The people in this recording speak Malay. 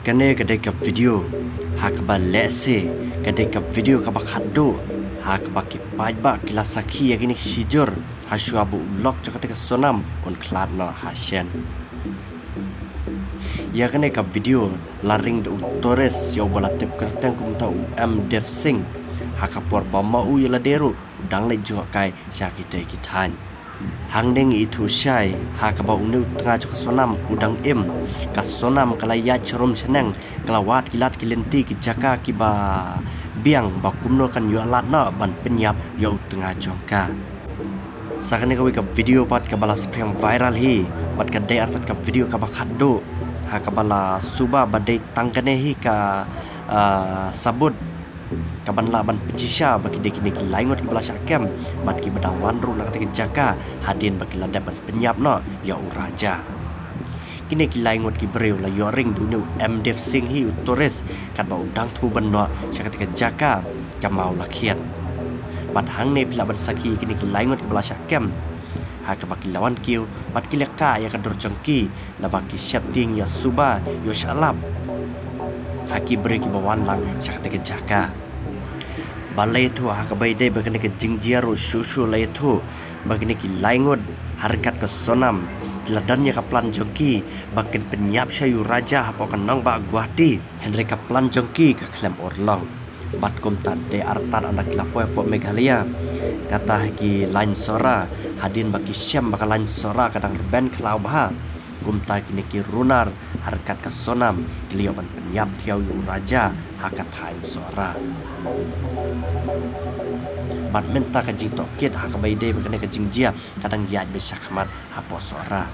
Kane kadai ka video hak ba lese kadai ka video ka bakhado hak ba ki pajba kila sakhi yakini sijur hasu abu lok jakate ka sonam on klat na hasyen ya kane ka video laring de utores yo bala tep kerteng kum ta def sing hak por ba mau yela deru dang le jo kai sakite kitan hang deng itu syai hak ba unu tengah ka sonam udang ka sonam kala ya chorom seneng kelawat kilat kilenti ki jaka ki ba biang ba kumno kan yo alat na ban penyap yo tengah jongka sakane ka video pat ka bala sprem viral hi pat ka de artat ka video ka ba khaddo ha ka bala suba ba de tangkane hi ka sabut kaban laban pencisha bagi deki laingot ki bala syakem bat ki bedang wanru nak ke jaka hadin bagi ladaban penyap no ya uraja kini ki laingot ki breu la yoring dunu def sing hi utores kat ba udang thu ban no syakat ke jaka kamau lakhiat bat hang ne pila ban sakhi kini ki laingot ki bala syakem ha ka baki lawan kiu bat ki leka ya kador jengki la baki syap ting ya suba yo shalap haki beri ki bawan lang syakat ke jaka balai tu hak bai dai bagane ke jingjiaru susu lai tu bagane ki laingot harkat ke sonam kiladannya ka plan jongki bakin penyap sayu raja hapo kenang ba guati henry ka plan jongki ka klem orlong bat kum tade artan anak lapoe po Meghalaya kata ki lain sora hadin baki syam bakal lain sora kadang ben klau bah gumta kini ki runar harkat ke sonam kilioban penyap tiau yu raja hakat hain sora bat menta ka jing tokit hak bai de bakane ka jing jia kadang dia be syakmat hapo sora